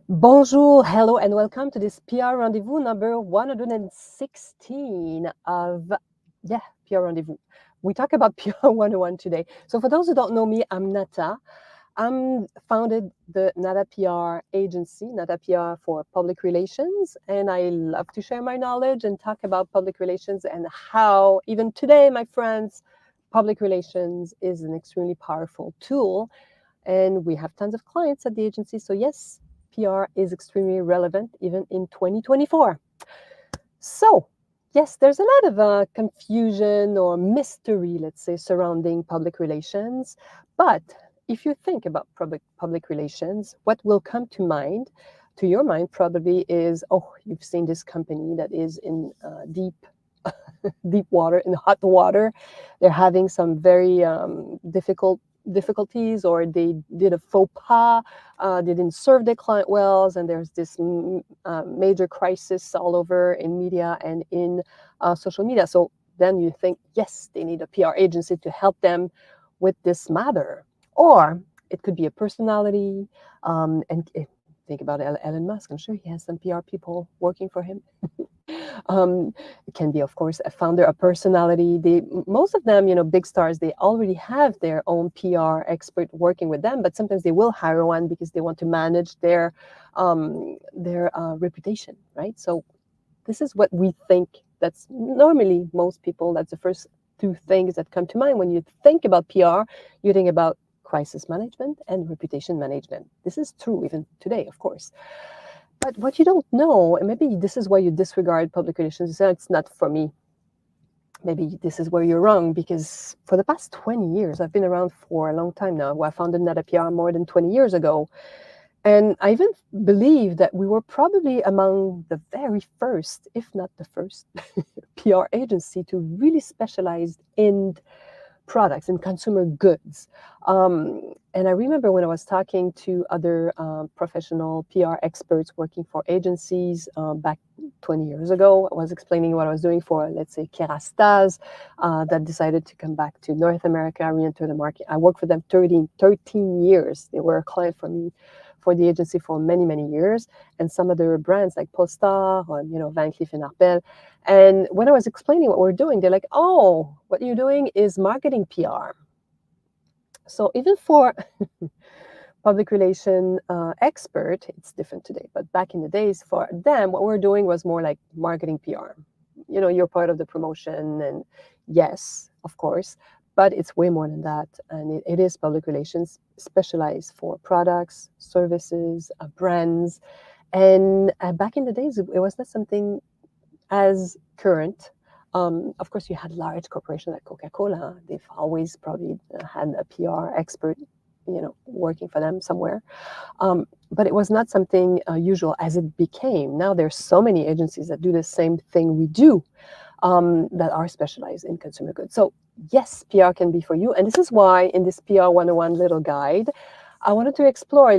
Bonjour, hello, and welcome to this PR Rendezvous number 116 of, PR Rendezvous. We talk about PR 101 today. So for those who don't know me, I'm NATA. I'm founded the NATA PR agency, NATA PR for public relations, and I love to share my knowledge and talk about public relations and how, even today, my friends, public relations is an extremely powerful tool. And we have tons of clients at the agency. So yes, PR is extremely relevant even in 2024. So yes, there's a lot of confusion or mystery, let's say, surrounding public relations. But if you think about public relations, what will come to your mind probably is, oh, you've seen this company that is in deep water, in hot water. They're having some very difficulties, or they did a faux pas, they didn't serve their client well, and there's this major crisis all over in media and in social media. So then you think, yes, they need a PR agency to help them with this matter. Or it could be a personality, and think about Elon Musk. I'm sure he has some PR people working for him. It can be, of course, a founder, a personality. Most of them, big stars, they already have their own PR expert working with them, but sometimes they will hire one because they want to manage their reputation, right? So this is what we think. That's normally most people. That's the first two things that come to mind when you think about PR. You think about crisis management and reputation management. This is true even today, of course. But what you don't know, and maybe this is why you disregard public relations, you say, it's not for me. Maybe this is where you're wrong, because for the past 20 years, I've been around for a long time now. I founded NATA PR more than 20 years ago. And I even believe that we were probably among the very first, if not the first, PR agency to really specialize in products and consumer goods. And I remember when I was talking to other professional PR experts working for agencies back 20 years ago, I was explaining what I was doing for, let's say, Kerastase, that decided to come back to North America, re-enter the market. I worked for them 13 years. They were a client for me, for the agency, for many, many years, and some other brands like Polestar or, Van Cleef & Arpels. And when I was explaining what we're doing, they're like, oh, what you're doing is marketing PR. So even for public relation expert, it's different today. But back in the days, for them, what we're doing was more like marketing PR. You're part of the promotion, and yes, of course, but it's way more than that. And it is public relations specialized for products, services, brands. And back in the days, it was not something as current. Of course, you had large corporations like Coca-Cola. They've always probably had a PR expert, working for them somewhere. But it was not something usual as it became. Now there's so many agencies that do the same thing we do, that are specialized in consumer goods. So yes, PR can be for you. And this is why in this PR 101 little guide, I wanted to explore,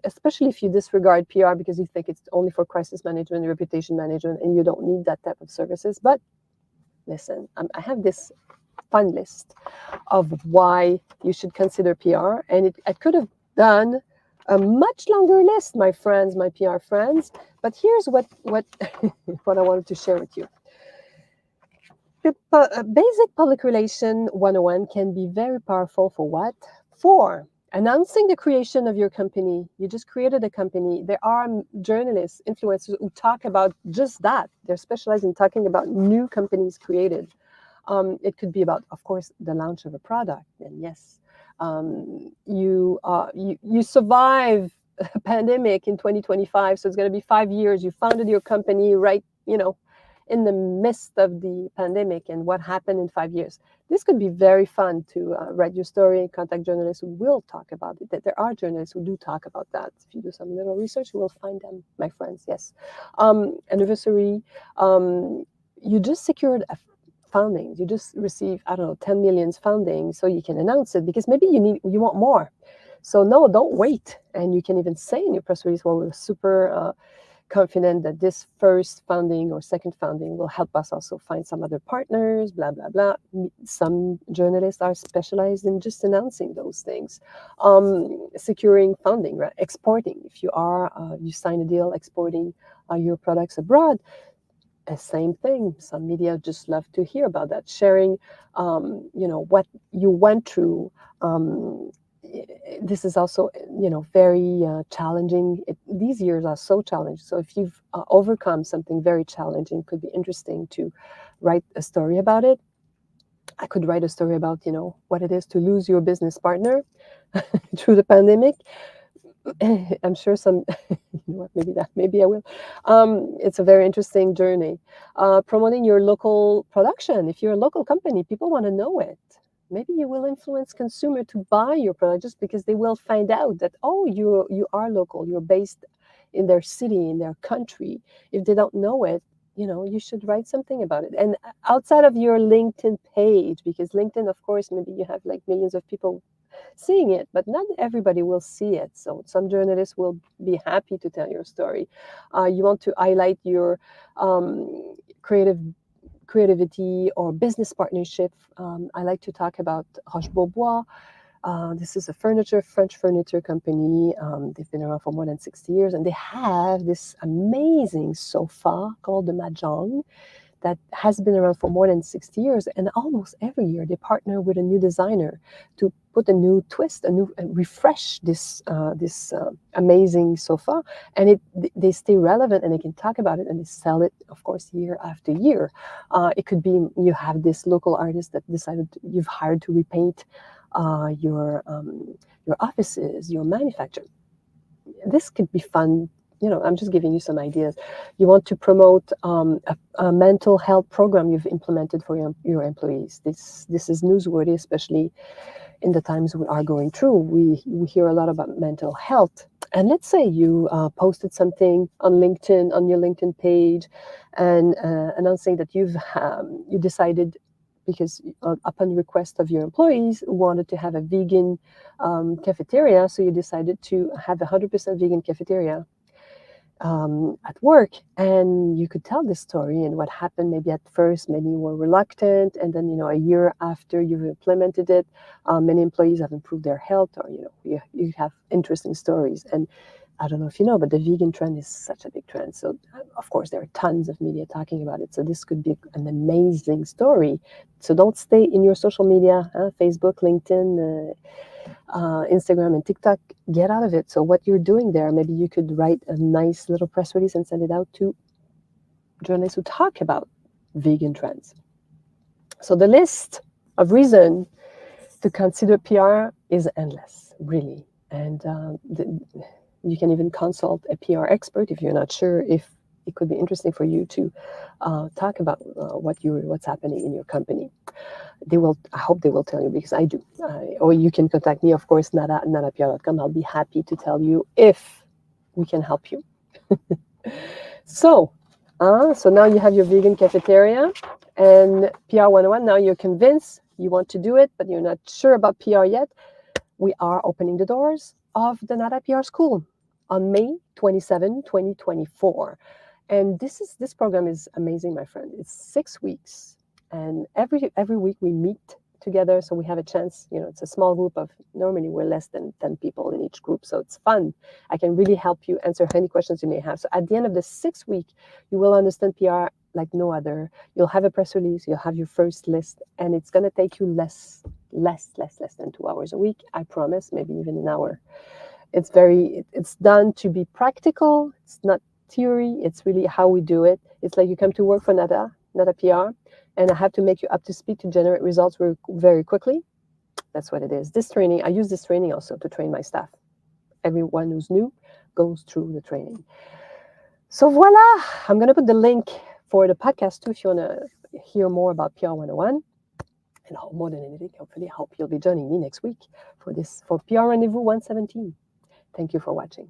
especially if you disregard PR because you think it's only for crisis management, reputation management, and you don't need that type of services. But listen, I have this fun list of why you should consider PR, and I could have done a much longer list, my friends, my PR friends. But here's what what I wanted to share with you. Basic public relation 101 can be very powerful for what? For announcing the creation of your company. You just created a company. There are journalists, influencers who talk about just that. They're specialized in talking about new companies created. It could be about, of course, the launch of a product. And yes, you survive a pandemic in 2025, so it's going to be 5 years. You founded your company right, in the midst of the pandemic, and what happened in 5 years. This could be very fun to write your story, contact journalists who will talk about it. That there are journalists who do talk about that. If you do some little research, you will find them, my friends. Yes. Anniversary. You just secured a funding. You just received, I don't know, 10 million funding, so you can announce it because maybe you want more. So no, don't wait. And you can even say in your press release, well, we're super confident that this first founding or second founding will help us also find some other partners, blah, blah, blah. Some journalists are specialized in just announcing those things. Securing funding, right? Exporting. If you sign a deal exporting your products abroad, same thing. Some media just love to hear about that. Sharing, what you went through. This is also, very challenging. These years are so challenging. So if you've overcome something very challenging, it could be interesting to write a story about it. I could write a story about, what it is to lose your business partner through the pandemic. I'm sure some, maybe I will. It's a very interesting journey. Promoting your local production. If you're a local company, people want to know it. Maybe you will influence consumer to buy your product just because they will find out that, oh, you are local, you're based in their city, in their country. If they don't know it, you should write something about it. And outside of your LinkedIn page, because LinkedIn, of course, maybe you have like millions of people seeing it, but not everybody will see it. So some journalists will be happy to tell your story. You want to highlight your creativity or business partnership. I like to talk about Roche-Beaubois. This is a French furniture company. They've been around for more than 60 years, and they have this amazing sofa called the Mahjong that has been around for more than 60 years. And almost every year they partner with a new designer to put a new twist, refresh this amazing sofa. And they stay relevant and they can talk about it and they sell it, of course, year after year. It could be you have this local artist that you've hired to repaint your offices, your manufacturer. This could be fun. I'm just giving you some ideas. You want to promote a mental health program you've implemented for your employees. This is newsworthy, especially in the times we are going through. We hear a lot about mental health. And let's say you posted something on LinkedIn, on your LinkedIn page, and announcing that you decided, because upon request of your employees, wanted to have a vegan cafeteria, so you decided to have a 100% vegan cafeteria at work. And you could tell this story and what happened. Maybe at first many were reluctant, and then a year after you've implemented it, many employees have improved their health, or you have interesting stories. And I don't know if you know, but the vegan trend is such a big trend. So of course there are tons of media talking about it, so this could be an amazing story. So don't stay in your social media, Facebook, LinkedIn, Instagram and TikTok. Get out of it. So what you're doing there, maybe you could write a nice little press release and send it out to journalists who talk about vegan trends. So the list of reasons to consider PR is endless, really. And you can even consult a PR expert if you're not sure if it could be interesting for you to talk about what's happening in your company. I hope they will tell you, because I do. Or you can contact me, of course, natapr.com. I'll be happy to tell you if we can help you. So now you have your vegan cafeteria and PR 101. Now you're convinced you want to do it, but you're not sure about PR yet. We are opening the doors of the NATA PR School on May 27, 2024. And this program is amazing, my friend. It's 6 weeks. And every week we meet together, so we have a chance. It's a small group of, normally we're less than 10 people in each group, so it's fun. I can really help you answer any questions you may have. So at the end of the 6 week, you will understand PR like no other. You'll have a press release, you'll have your first list, and it's going to take you less than 2 hours a week. I promise, maybe even an hour. It's done to be practical. It's not theory. It's really how we do it. It's like you come to work for NATA PR, and I have to make you up to speed to generate results very quickly. That's what it is. I use this training also to train my staff. Everyone who's new goes through the training. So voila, I'm going to put the link for the podcast too if you want to hear more about PR 101. And more than anything, hopefully, I hope you'll be joining me next week for PR Rendezvous 117. Thank you for watching.